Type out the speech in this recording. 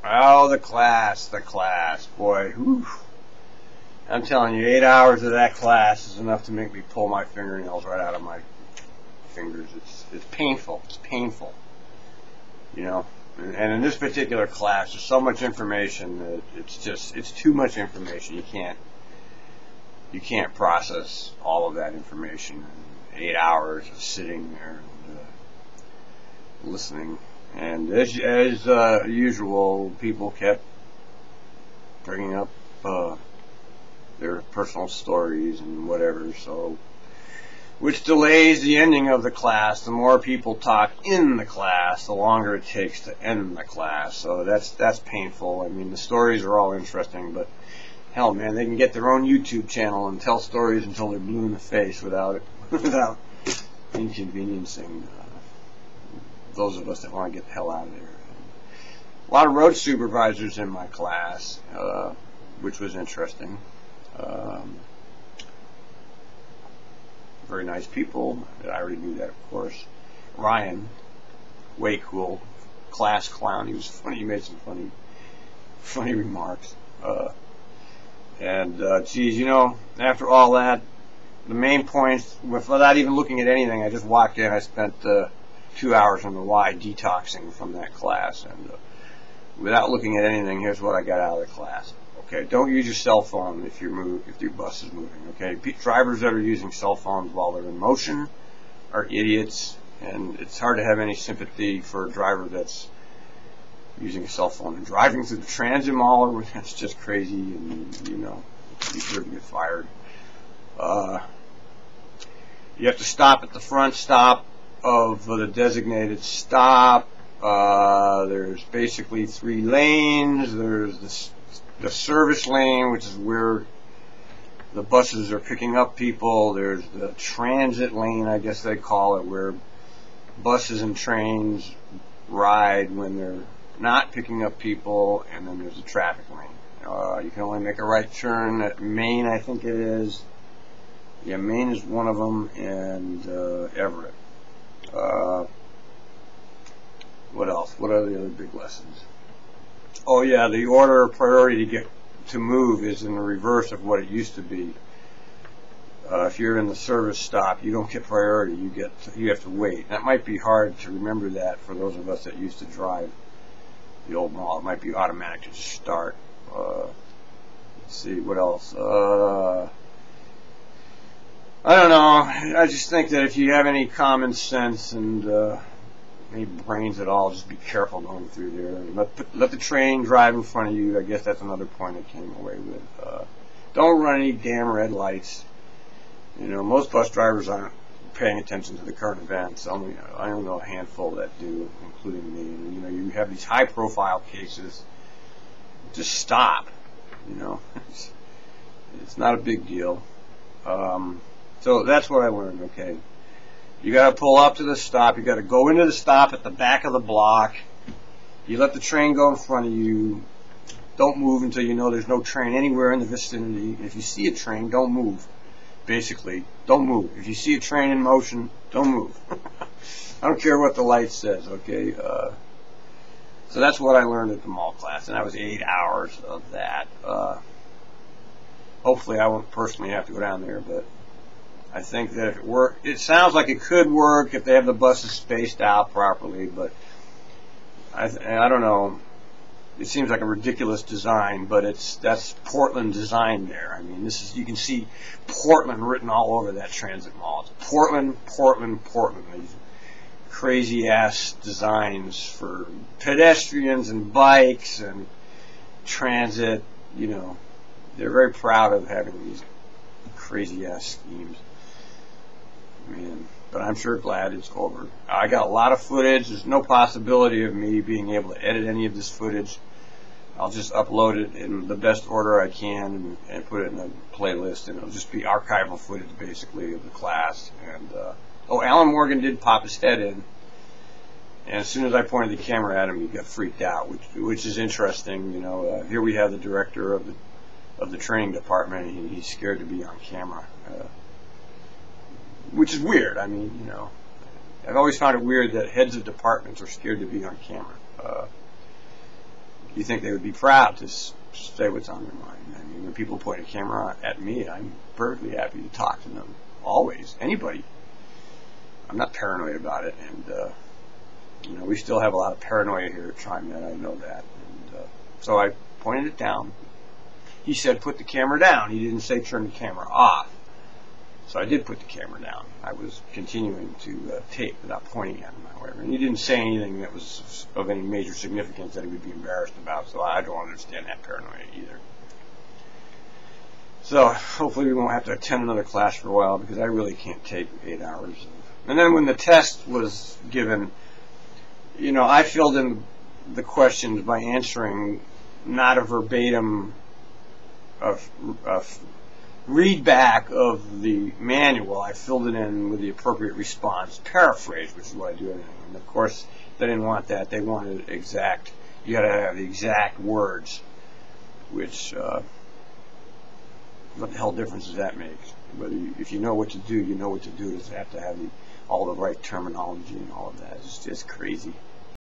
Oh, the class, boy. Whew. I'm telling you, 8 hours of that class is enough to make me pull my fingernails right out of my fingers. It's painful. It's painful. You know. And in this particular class, there's so much information that it's too much information. You can't process all of that information in 8 hours of sitting there and listening. And as usual, people kept bringing up their personal stories and whatever, so which delays the ending of the class. The more people talk in the class, the longer it takes to end the class. So that's painful. I mean, the stories are all interesting, but hell, man, they can get their own YouTube channel and tell stories until they're blue in the face without inconveniencing those of us that want to get the hell out of there. A lot of road supervisors in my class, which was interesting. Very nice people. I already knew that, of course. Ryan, way cool, class clown. He was funny. He made some funny remarks. Geez, you know, after all that, the main points, without even looking at anything, I just walked in. I spent 2 hours on the Y detoxing from that class, and without looking at anything, here's what I got out of the class. Okay, don't use your cell phone if your bus is moving. Okay, drivers that are using cell phones while they're in motion are idiots, and it's hard to have any sympathy for a driver that's using a cell phone and driving through the transit mall. That's just crazy, and you know, you deserve to get fired. You have to stop at the front stop of the designated stop. There's basically 3 lanes. There's the service lane, which is where the buses are picking up people. There's the transit lane, I guess they call it, where buses and trains ride when they're not picking up people, and then there's the traffic lane. You can only make a right turn at Maine, I think it is. Yeah, Maine is one of them, and Everett. What else? What are the other big lessons? Oh yeah, the order of priority to move is in the reverse of what it used to be. If you're in the service stop, you don't get priority. You have to wait. That might be hard to remember that for those of us that used to drive the old mall. It might be automatic to just start. Let's see, what else? I don't know. I just think that if you have any common sense and any brains at all, just be careful going through there. Let the train drive in front of you. I guess that's another point I came away with. Don't run any damn red lights. You know, most bus drivers aren't paying attention to the current events. I don't know a handful that do, including me. And, you know, you have these high-profile cases. Just stop. You know, it's not a big deal. So that's what I learned. Okay, you got to pull up to the stop. You got to go into the stop at the back of the block. You let the train go in front of you. Don't move until you know there's no train anywhere in the vicinity. If you see a train, don't move. Basically, don't move. If you see a train in motion, don't move. I don't care what the light says, okay? So that's what I learned at the mall class, and that was 8 hours of that. Hopefully I won't personally have to go down there, but I think that if it worked, it sounds like it could work if they have the buses spaced out properly, but I don't know. It seems like a ridiculous design, but that's Portland design there. I mean, you can see Portland written all over that transit mall. It's Portland, Portland, Portland. These crazy ass designs for pedestrians and bikes and transit. You know, they're very proud of having these crazy ass schemes. Man, but I'm sure glad it's over. I got a lot of footage. There's no possibility of me being able to edit any of this footage. I'll just upload it in the best order I can and put it in a playlist, and it'll just be archival footage basically of the class. And Alan Morgan did pop his head in, and as soon as I pointed the camera at him, he got freaked out, which is interesting. You know, here we have the director of the training department, and he's scared to be on camera. Which is weird. I mean, you know, I've always found it weird that heads of departments are scared to be on camera. you think they would be proud to say what's on their mind. I mean, when people point a camera at me, I'm perfectly happy to talk to them. Always. Anybody. I'm not paranoid about it. And, we still have a lot of paranoia here at TriMet. I know that. And so I pointed it down. He said, put the camera down. He didn't say turn the camera off. So I did put the camera down. I was continuing to tape without pointing at him, however. And he didn't say anything that was of any major significance that he would be embarrassed about, so I don't understand that paranoia either. So hopefully we won't have to attend another class for a while, because I really can't take 8 hours. And then when the test was given, I filled in the questions by answering not a verbatim read back of the manual. I filled it in with the appropriate response, paraphrase, which is what I do anyway. And of course, they didn't want that. They wanted exact. You got to have the exact words, which what the hell difference does that make? But if you know what to do, you know what to do. You just have to have all the right terminology and all of that. It's just crazy.